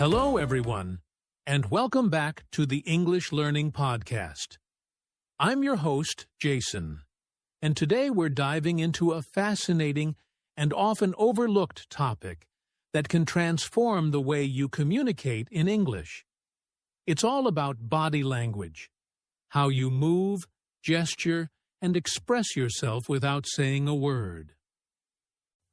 Hello, everyone, and welcome back to the English Learning Podcast. I'm your host, Jason, and today we're diving into a fascinating and often overlooked topic that can transform the way you communicate in English. It's all about body language, how you move, gesture, and express yourself without saying a word.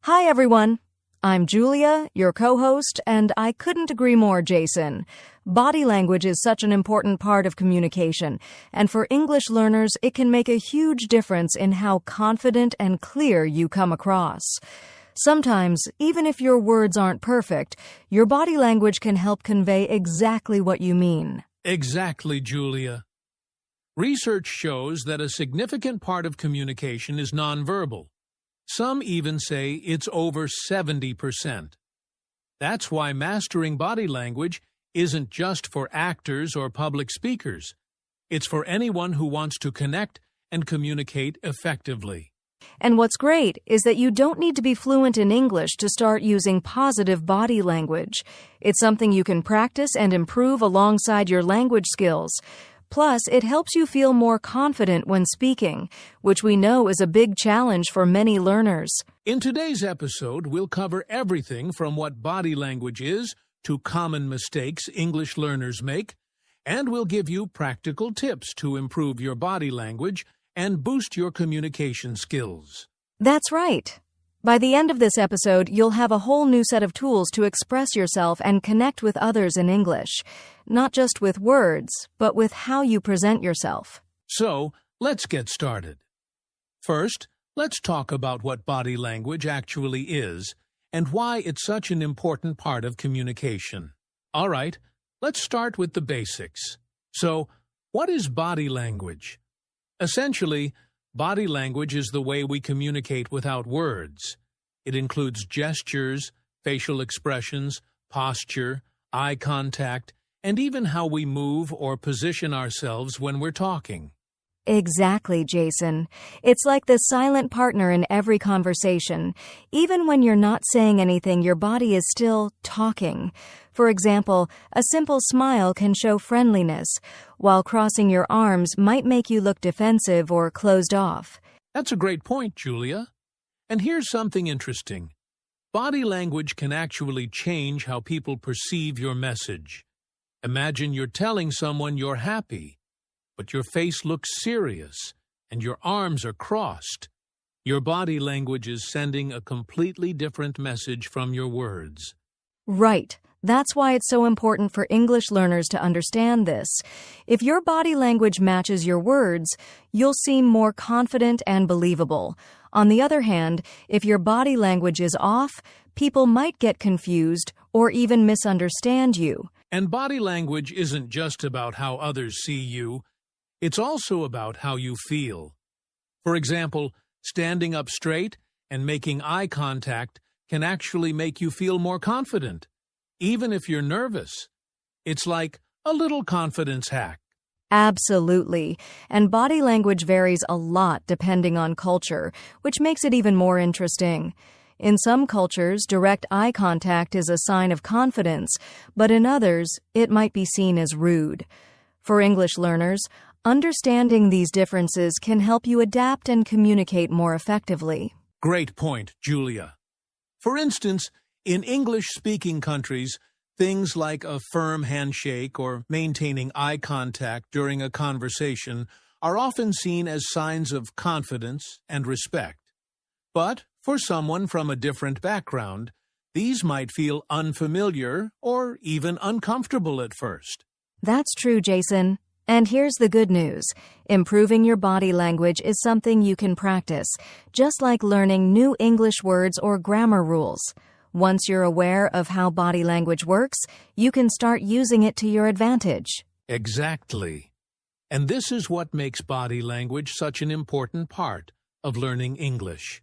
Hi, everyone. I'm Julia, your co-host, and I couldn't agree more, Jason. Body language is such an important part of communication, and for English learners, it can make a huge difference in how confident and clear you come across. Sometimes, even if your words aren't perfect, your body language can help convey exactly what you mean. Exactly, Julia. Research shows that a significant part of communication is nonverbal. Some even say it's over 70%. That's why mastering body language isn't just for actors or public speakers. It's for anyone who wants to connect and communicate effectively. And what's great is that you don't need to be fluent in English to start using positive body language. It's something you can practice and improve alongside your language skills. Plus, it helps you feel more confident when speaking, which we know is a big challenge for many learners. In today's episode, we'll cover everything from what body language is to common mistakes English learners make, and we'll give you practical tips to improve your body language and boost your communication skills. That's right. By the end of this episode, you'll have a whole new set of tools to express yourself and connect with others in English. Not just with words, but with how you present yourself. So, let's get started. First, let's talk about what body language actually is and why it's such an important part of communication. All right, let's start with the basics. So, what is body language? Essentially, body language is the way we communicate without words. It includes gestures, facial expressions, posture, eye contact, and even how we move or position ourselves when we're talking. Exactly, Jason. It's like the silent partner in every conversation. Even when you're not saying anything, your body is still talking. For example, a simple smile can show friendliness, while crossing your arms might make you look defensive or closed off. That's a great point, Julia. And here's something interesting. Body language can actually change how people perceive your message. Imagine you're telling someone you're happy, but your face looks serious and your arms are crossed. Your body language is sending a completely different message from your words. Right. That's why it's so important for English learners to understand this. If your body language matches your words, you'll seem more confident and believable. On the other hand, if your body language is off, people might get confused or even misunderstand you. And body language isn't just about how others see you. It's also about how you feel. For example, standing up straight and making eye contact can actually make you feel more confident, even if you're nervous. It's like a little confidence hack. Absolutely. And body language varies a lot depending on culture, which makes it even more interesting. In some cultures, direct eye contact is a sign of confidence, but in others, it might be seen as rude. For English learners, understanding these differences can help you adapt and communicate more effectively. Great point, Julia. For instance, in English-speaking countries, things like a firm handshake or maintaining eye contact during a conversation are often seen as signs of confidence and respect. But for someone from a different background, these might feel unfamiliar or even uncomfortable at first. That's true, Jason. And here's the good news. Improving your body language is something you can practice, just like learning new English words or grammar rules. Once you're aware of how body language works, you can start using it to your advantage. Exactly. And this is what makes body language such an important part of learning English.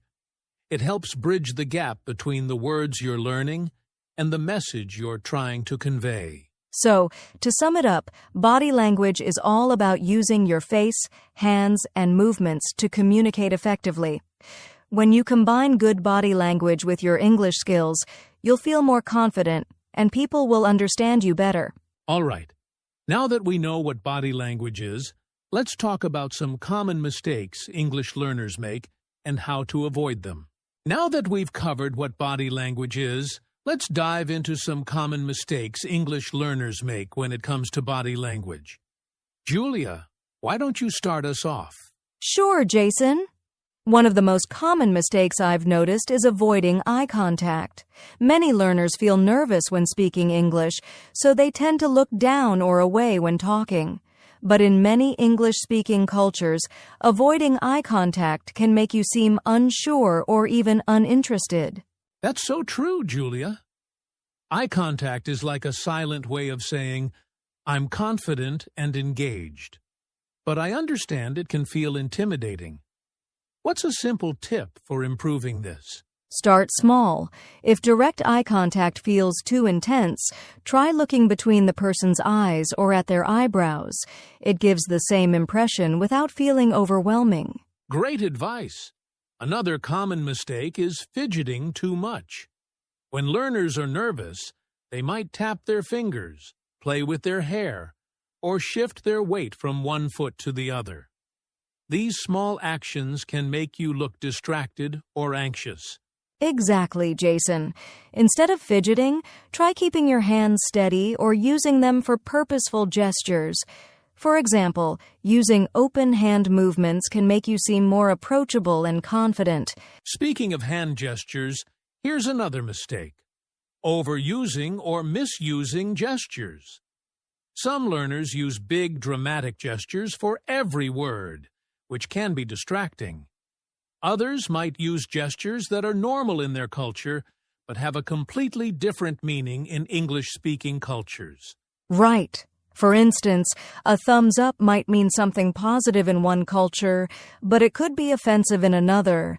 It helps bridge the gap between the words you're learning and the message you're trying to convey. So, to sum it up, body language is all about using your face, hands, and movements to communicate effectively. When you combine good body language with your English skills, you'll feel more confident and people will understand you better. All right. Now that we know what body language is, let's talk about some common mistakes English learners make and how to avoid them. Now that we've covered what body language is, let's dive into some common mistakes English learners make when it comes to body language. Julia, why don't you start us off? Sure, Jason. One of the most common mistakes I've noticed is avoiding eye contact. Many learners feel nervous when speaking English, so they tend to look down or away when talking. But in many English-speaking cultures, avoiding eye contact can make you seem unsure or even uninterested. That's so true, Julia. Eye contact is like a silent way of saying, I'm confident and engaged. But I understand it can feel intimidating. What's a simple tip for improving this? Start small. If direct eye contact feels too intense, try looking between the person's eyes or at their eyebrows. It gives the same impression without feeling overwhelming. Great advice. Another common mistake is fidgeting too much. When learners are nervous, they might tap their fingers, play with their hair, or shift their weight from one foot to the other. These small actions can make you look distracted or anxious. Exactly, Jason. Instead of fidgeting, try keeping your hands steady or using them for purposeful gestures. For example, using open hand movements can make you seem more approachable and confident. Speaking of hand gestures, here's another mistake: overusing or misusing gestures. Some learners use big, dramatic gestures for every word, which can be distracting. Others might use gestures that are normal in their culture, but have a completely different meaning in English-speaking cultures. Right. For instance, a thumbs up might mean something positive in one culture, but it could be offensive in another.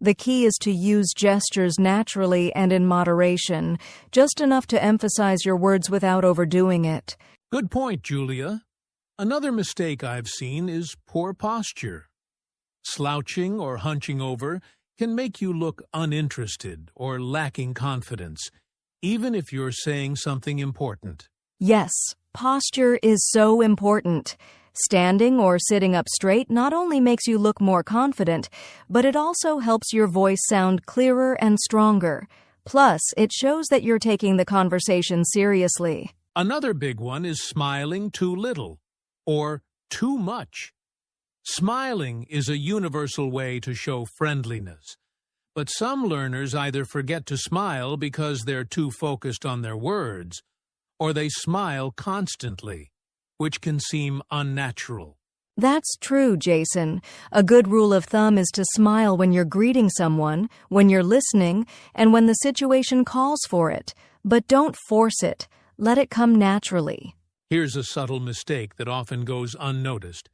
The key is to use gestures naturally and in moderation, just enough to emphasize your words without overdoing it. Good point, Julia. Another mistake I've seen is poor posture. Slouching or hunching over can make you look uninterested or lacking confidence, even if you're saying something important. Yes, posture is so important. Standing or sitting up straight not only makes you look more confident, but it also helps your voice sound clearer and stronger. Plus, it shows that you're taking the conversation seriously. Another big one is smiling too little or too much. Smiling is a universal way to show friendliness, but some learners either forget to smile because they're too focused on their words, or they smile constantly, which can seem unnatural. That's true, Jason. A good rule of thumb is to smile when you're greeting someone, when you're listening, and when the situation calls for it. But don't force it. Let it come naturally. Here's a subtle mistake that often goes unnoticed: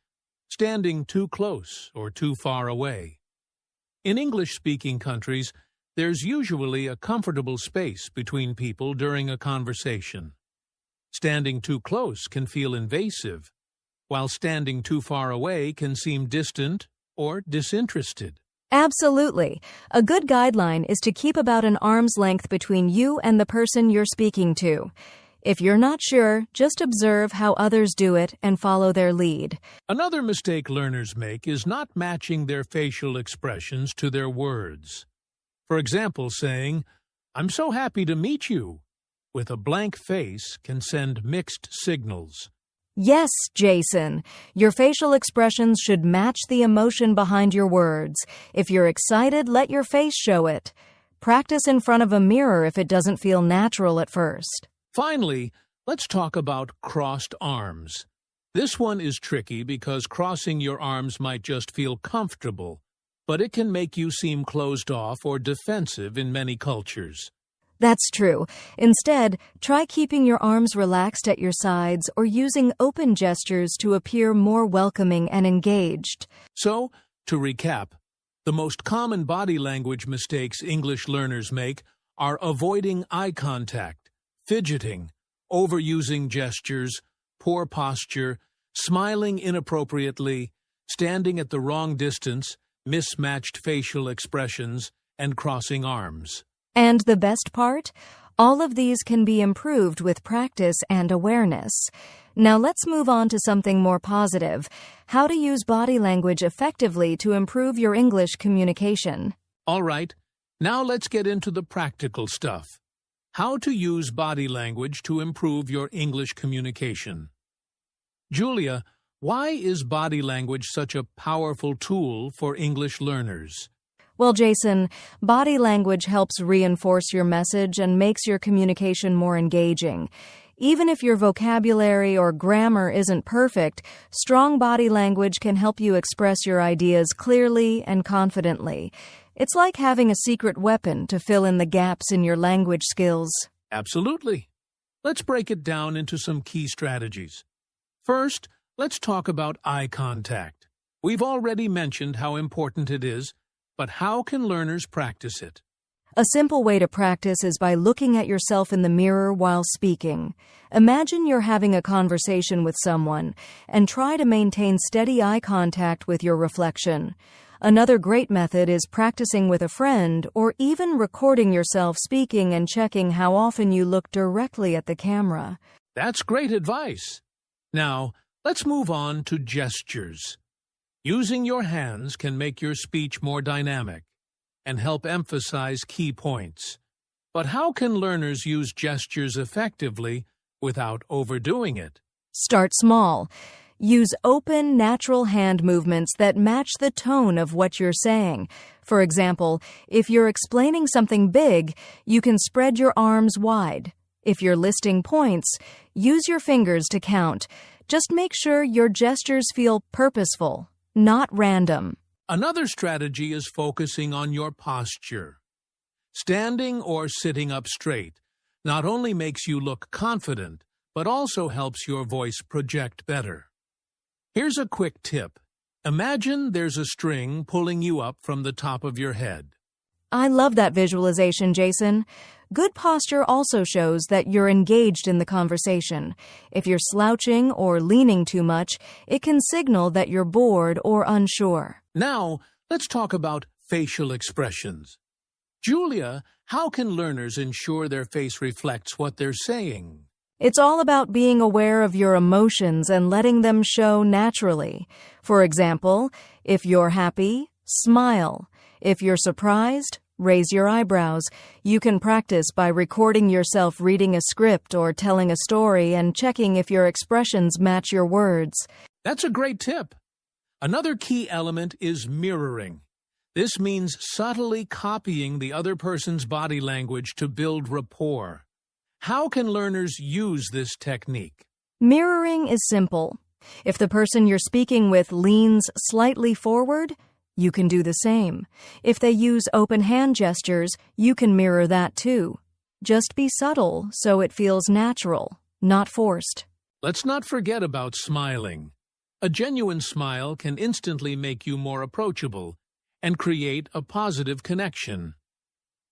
standing too close or too far away. In English-speaking countries, there's usually a comfortable space between people during a conversation. Standing too close can feel invasive, while standing too far away can seem distant or disinterested. Absolutely. A good guideline is to keep about an arm's length between you and the person you're speaking to. If you're not sure, just observe how others do it and follow their lead. Another mistake learners make is not matching their facial expressions to their words. For example, saying, "I'm so happy to meet you," with a blank face can send mixed signals. Yes, Jason. Your facial expressions should match the emotion behind your words. If you're excited, let your face show it. Practice in front of a mirror if it doesn't feel natural at first. Finally, let's talk about crossed arms. This one is tricky because crossing your arms might just feel comfortable, but it can make you seem closed off or defensive in many cultures. That's true. Instead, try keeping your arms relaxed at your sides or using open gestures to appear more welcoming and engaged. So, to recap, the most common body language mistakes English learners make are avoiding eye contact, fidgeting, overusing gestures, poor posture, smiling inappropriately, standing at the wrong distance, mismatched facial expressions, and crossing arms. And the best part? All of these can be improved with practice and awareness. Now let's move on to something more positive: how to use body language effectively to improve your English communication. All right, now let's get into the practical stuff. How to use body language to improve your English communication. Julia, why is body language such a powerful tool for English learners? Well, Jason, body language helps reinforce your message and makes your communication more engaging. Even if your vocabulary or grammar isn't perfect, strong body language can help you express your ideas clearly and confidently. It's like having a secret weapon to fill in the gaps in your language skills. Absolutely. Let's break it down into some key strategies. First, let's talk about eye contact. We've already mentioned how important it is, but how can learners practice it? A simple way to practice is by looking at yourself in the mirror while speaking. Imagine you're having a conversation with someone, and try to maintain steady eye contact with your reflection. Another great method is practicing with a friend or even recording yourself speaking and checking how often you look directly at the camera. That's great advice. Now, let's move on to gestures. Using your hands can make your speech more dynamic and help emphasize key points. But how can learners use gestures effectively without overdoing it? Start small. Use open, natural hand movements that match the tone of what you're saying. For example, if you're explaining something big, you can spread your arms wide. If you're listing points, use your fingers to count. Just make sure your gestures feel purposeful, not random. Another strategy is focusing on your posture. Standing or sitting up straight not only makes you look confident, but also helps your voice project better. Here's a quick tip. Imagine there's a string pulling you up from the top of your head. I love that visualization, Jason. Good posture also shows that you're engaged in the conversation. If you're slouching or leaning too much, it can signal that you're bored or unsure. Now, let's talk about facial expressions. Julia, how can learners ensure their face reflects what they're saying? It's all about being aware of your emotions and letting them show naturally. For example, if you're happy, smile. If you're surprised, raise your eyebrows. You can practice by recording yourself reading a script or telling a story and checking if your expressions match your words. That's a great tip. Another key element is mirroring. This means subtly copying the other person's body language to build rapport. How can learners use this technique? Mirroring is simple. If the person you're speaking with leans slightly forward, you can do the same. If they use open hand gestures, you can mirror that too. Just be subtle so it feels natural, not forced. Let's not forget about smiling. A genuine smile can instantly make you more approachable and create a positive connection.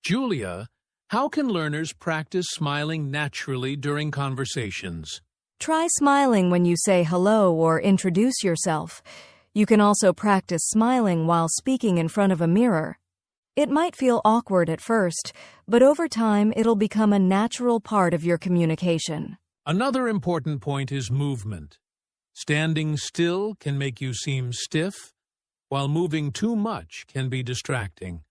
Julia, how can learners practice smiling naturally during conversations? Try smiling when you say hello or introduce yourself. You can also practice smiling while speaking in front of a mirror. It might feel awkward at first, but over time it'll become a natural part of your communication. Another important point is movement. Standing still can make you seem stiff, while moving too much can be distracting.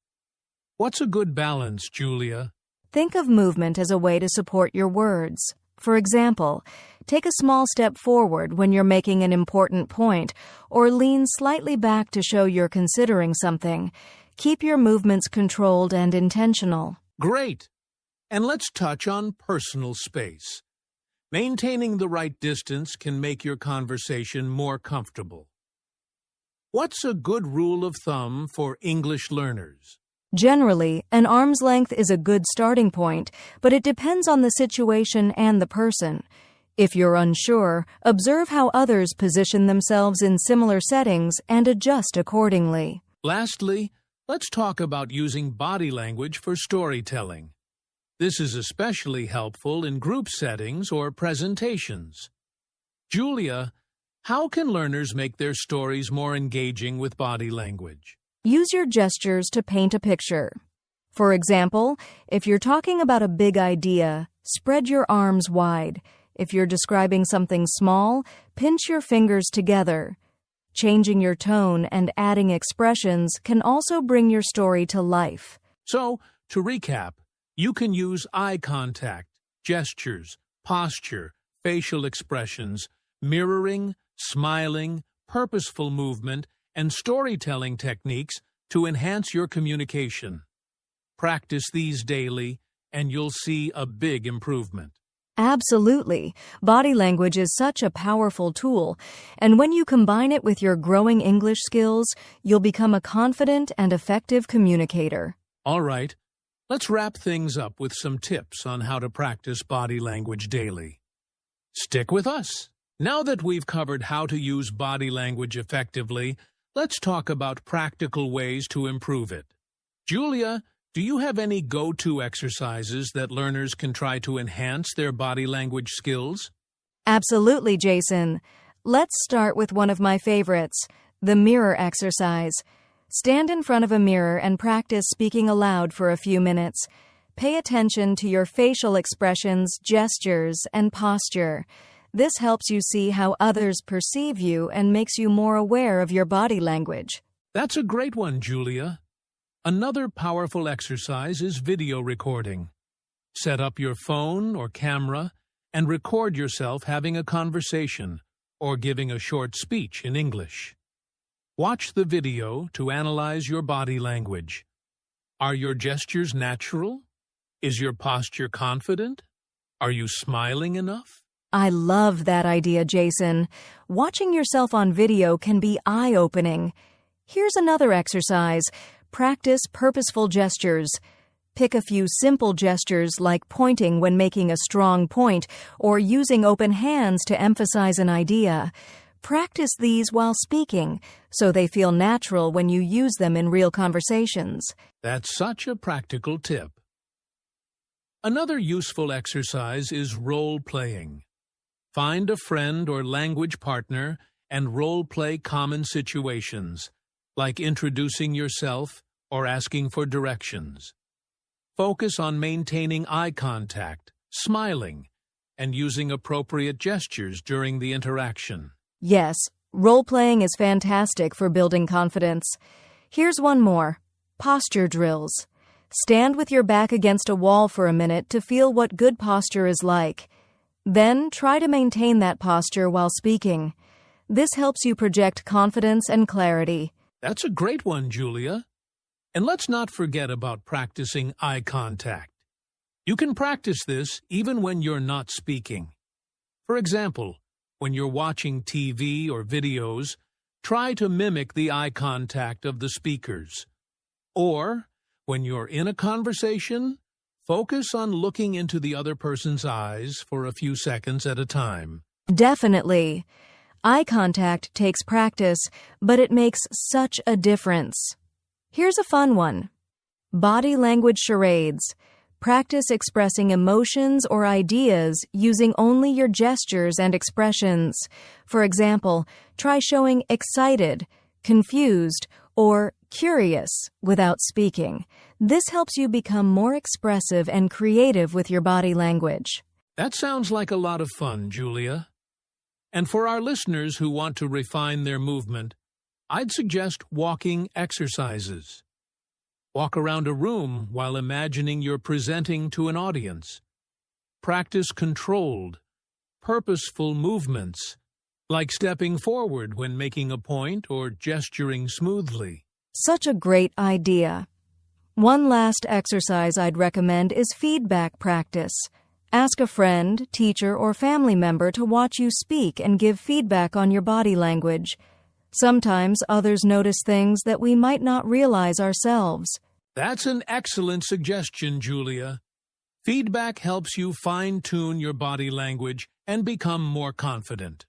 What's a good balance, Julia? Think of movement as a way to support your words. For example, take a small step forward when you're making an important point, or lean slightly back to show you're considering something. Keep your movements controlled and intentional. Great! And let's touch on personal space. Maintaining the right distance can make your conversation more comfortable. What's a good rule of thumb for English learners? Generally, an arm's length is a good starting point, but it depends on the situation and the person. If you're unsure, observe how others position themselves in similar settings and adjust accordingly. Lastly, let's talk about using body language for storytelling. This is especially helpful in group settings or presentations. Julia, how can learners make their stories more engaging with body language? Use your gestures to paint a picture. For example, if you're talking about a big idea, spread your arms wide. If you're describing something small, pinch your fingers together. Changing your tone and adding expressions can also bring your story to life. So, to recap, you can use eye contact, gestures, posture, facial expressions, mirroring, smiling, purposeful movement, and storytelling techniques to enhance your communication. Practice these daily, and you'll see a big improvement. Absolutely. Body language is such a powerful tool, and when you combine it with your growing English skills, you'll become a confident and effective communicator. All right, let's wrap things up with some tips on how to practice body language daily. Stick with us. Now that we've covered how to use body language effectively, let's talk about practical ways to improve it. Julia, do you have any go-to exercises that learners can try to enhance their body language skills? Absolutely, Jason. Let's start with one of my favorites, the mirror exercise. Stand in front of a mirror and practice speaking aloud for a few minutes. Pay attention to your facial expressions, gestures, and posture. This helps you see how others perceive you and makes you more aware of your body language. That's a great one, Julia. Another powerful exercise is video recording. Set up your phone or camera and record yourself having a conversation or giving a short speech in English. Watch the video to analyze your body language. Are your gestures natural? Is your posture confident? Are you smiling enough? I love that idea, Jason. Watching yourself on video can be eye-opening. Here's another exercise. Practice purposeful gestures. Pick a few simple gestures like pointing when making a strong point or using open hands to emphasize an idea. Practice these while speaking so they feel natural when you use them in real conversations. That's such a practical tip. Another useful exercise is role-playing. Find a friend or language partner and role-play common situations, like introducing yourself or asking for directions. Focus on maintaining eye contact, smiling, and using appropriate gestures during the interaction. Yes, role-playing is fantastic for building confidence. Here's one more. Posture drills. Stand with your back against a wall for a minute to feel what good posture is like. Then try to maintain that posture while speaking. This helps you project confidence and clarity. That's a great one, Julia. And let's not forget about practicing eye contact. You can practice this even when you're not speaking. For example, when you're watching TV or videos, try to mimic the eye contact of the speakers. Or, when you're in a conversation, focus on looking into the other person's eyes for a few seconds at a time. Definitely. Eye contact takes practice, but it makes such a difference. Here's a fun one. Body language charades. Practice expressing emotions or ideas using only your gestures and expressions. For example, try showing excited, confused, or curious without speaking. This helps you become more expressive and creative with your body language. That sounds like a lot of fun, Julia. And for our listeners who want to refine their movement, I'd suggest walking exercises. Walk around a room while imagining you're presenting to an audience. Practice controlled, purposeful movements, like stepping forward when making a point or gesturing smoothly. Such a great idea. One last exercise I'd recommend is feedback practice. Ask a friend, teacher, or family member to watch you speak and give feedback on your body language. Sometimes others notice things that we might not realize ourselves. That's an excellent suggestion, Julia. Feedback helps you fine-tune your body language and become more confident.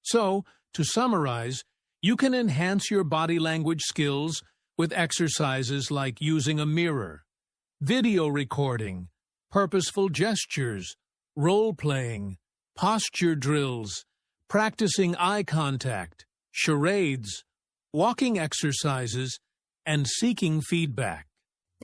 So, to summarize, you can enhance your body language skills with exercises like using a mirror, video recording, purposeful gestures, role-playing, posture drills, practicing eye contact, charades, walking exercises, and seeking feedback.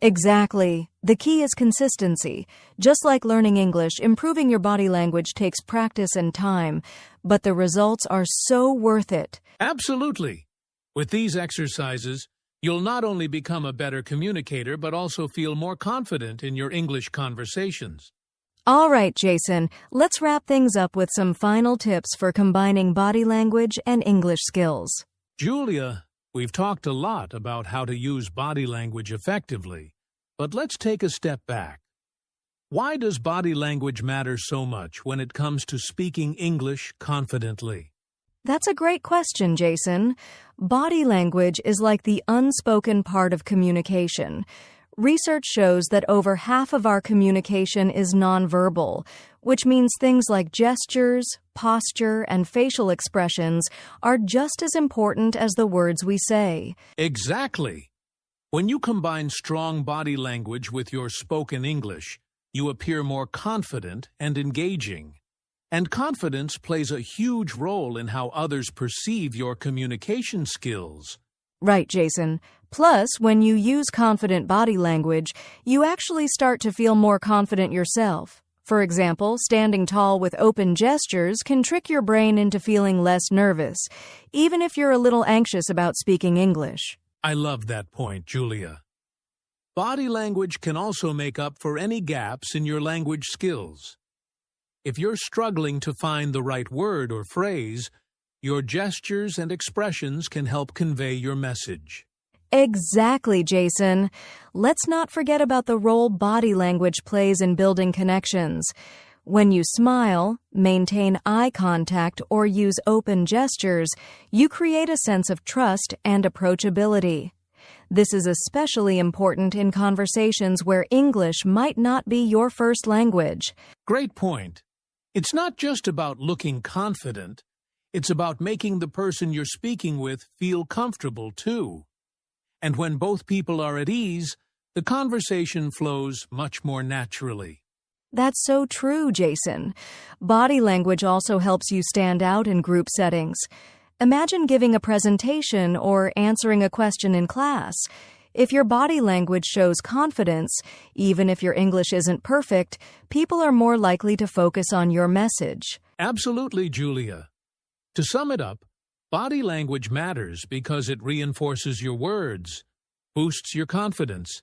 Exactly. The key is consistency. Just like learning English, improving your body language takes practice and time, but the results are so worth it. Absolutely. With these exercises, you'll not only become a better communicator, but also feel more confident in your English conversations. All right, Jason, let's wrap things up with some final tips for combining body language and English skills. Julia, we've talked a lot about how to use body language effectively, but let's take a step back. Why does body language matter so much when it comes to speaking English confidently? That's a great question, Jason. Body language is like the unspoken part of communication. Research shows that over half of our communication is nonverbal, which means things like gestures, posture, and facial expressions are just as important as the words we say. Exactly. When you combine strong body language with your spoken English, you appear more confident and engaging. And confidence plays a huge role in how others perceive your communication skills. Right, Jason. Plus, when you use confident body language, you actually start to feel more confident yourself. For example, standing tall with open gestures can trick your brain into feeling less nervous, even if you're a little anxious about speaking English. I love that point, Julia. Body language can also make up for any gaps in your language skills. If you're struggling to find the right word or phrase, your gestures and expressions can help convey your message. Exactly, Jason. Let's not forget about the role body language plays in building connections. When you smile, maintain eye contact, or use open gestures, you create a sense of trust and approachability. This is especially important in conversations where English might not be your first language. Great point. It's not just about looking confident. It's about making the person you're speaking with feel comfortable, too. And when both people are at ease, the conversation flows much more naturally. That's so true, Jason. Body language also helps you stand out in group settings. Imagine giving a presentation or answering a question in class. If your body language shows confidence, even if your English isn't perfect, people are more likely to focus on your message. Absolutely, Julia. To sum it up, body language matters because it reinforces your words, boosts your confidence,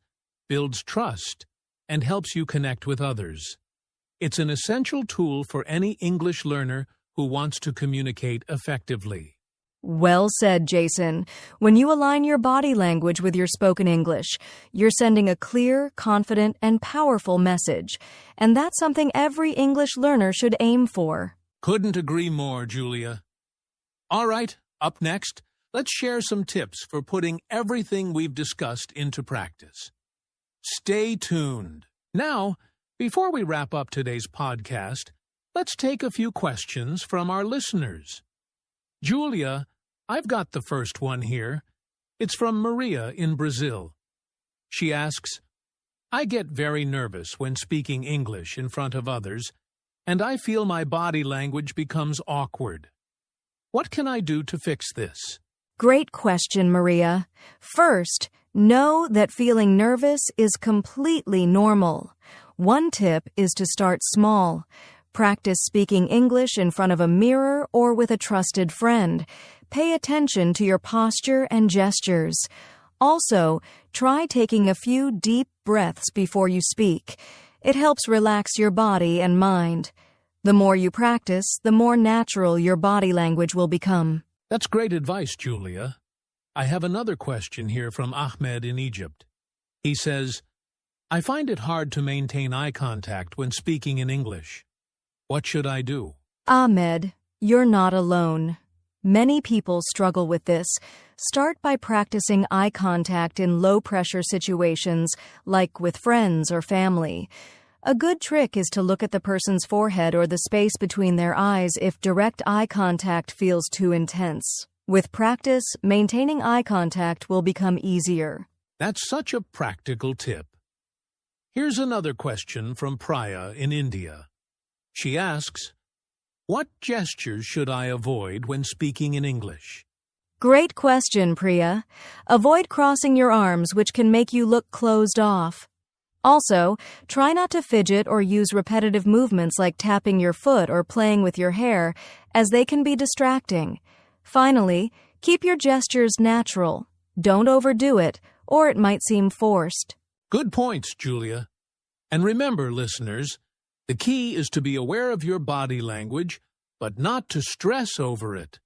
builds trust, and helps you connect with others. It's an essential tool for any English learner who wants to communicate effectively. Well said, Jason. When you align your body language with your spoken English, you're sending a clear, confident, and powerful message. And that's something every English learner should aim for. Couldn't agree more, Julia. All right, up next, let's share some tips for putting everything we've discussed into practice. Stay tuned. Now, before we wrap up today's podcast, let's take a few questions from our listeners. Julia, I've got the first one here. It's from Maria in Brazil. She asks, I get very nervous when speaking English in front of others, and I feel my body language becomes awkward. What can I do to fix this? Great question, Maria. First, know that feeling nervous is completely normal. One tip is to start small. Practice speaking English in front of a mirror or with a trusted friend. Pay attention to your posture and gestures. Also, try taking a few deep breaths before you speak. It helps relax your body and mind. The more you practice, the more natural your body language will become. That's great advice, Julia. I have another question here from Ahmed in Egypt. He says, I find it hard to maintain eye contact when speaking in English. What should I do? Ahmed, you're not alone. Many people struggle with this. Start by practicing eye contact in low-pressure situations, like with friends or family. A good trick is to look at the person's forehead or the space between their eyes if direct eye contact feels too intense. With practice, maintaining eye contact will become easier. That's such a practical tip. Here's another question from Priya in India. She asks, what gestures should I avoid when speaking in English? Great question, Priya. Avoid crossing your arms, which can make you look closed off. Also, try not to fidget or use repetitive movements like tapping your foot or playing with your hair, as they can be distracting. Finally, keep your gestures natural. Don't overdo it, or it might seem forced. Good points, Julia. And remember, listeners, the key is to be aware of your body language, but not to stress over it.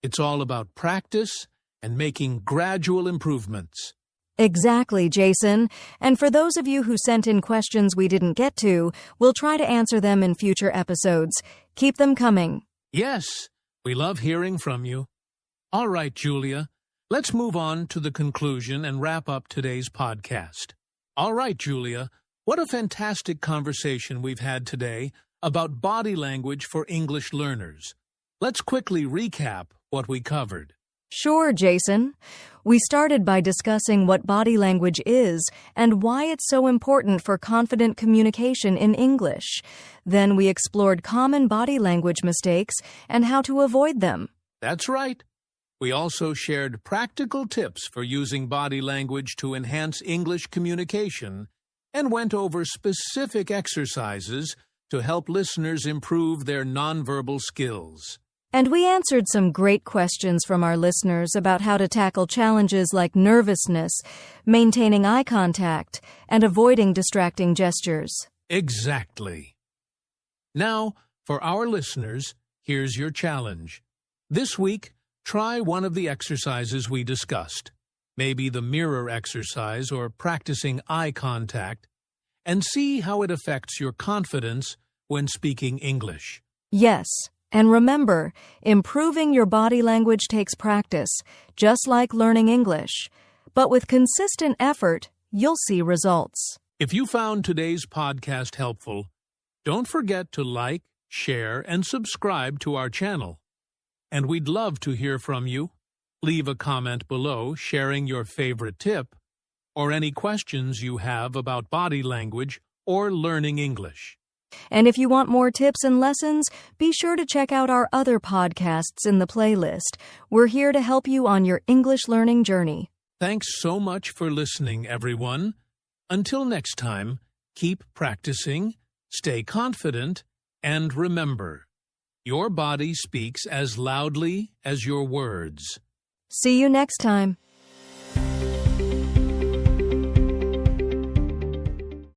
It's all about practice and making gradual improvements. Exactly, Jason. And for those of you who sent in questions we didn't get to, we'll try to answer them in future episodes. Keep them coming. Yes, we love hearing from you. All right, Julia, let's move on to the conclusion and wrap up today's podcast. All right, Julia, what a fantastic conversation we've had today about body language for English learners. Let's quickly recap what we covered. Sure, Jason. We started by discussing what body language is and why it's so important for confident communication in English. Then we explored common body language mistakes and how to avoid them. That's right. We also shared practical tips for using body language to enhance English communication and went over specific exercises to help listeners improve their nonverbal skills. And we answered some great questions from our listeners about how to tackle challenges like nervousness, maintaining eye contact, and avoiding distracting gestures. Exactly. Now, for our listeners, here's your challenge. This week, try one of the exercises we discussed, maybe the mirror exercise or practicing eye contact, and see how it affects your confidence when speaking English. Yes. And remember, improving your body language takes practice, just like learning English. But with consistent effort, you'll see results. If you found today's podcast helpful, don't forget to like, share, and subscribe to our channel. And we'd love to hear from you. Leave a comment below sharing your favorite tip or any questions you have about body language or learning English. And if you want more tips and lessons, be sure to check out our other podcasts in the playlist. We're here to help you on your English learning journey. Thanks so much for listening, everyone. Until next time, keep practicing, stay confident, and remember, your body speaks as loudly as your words. See you next time.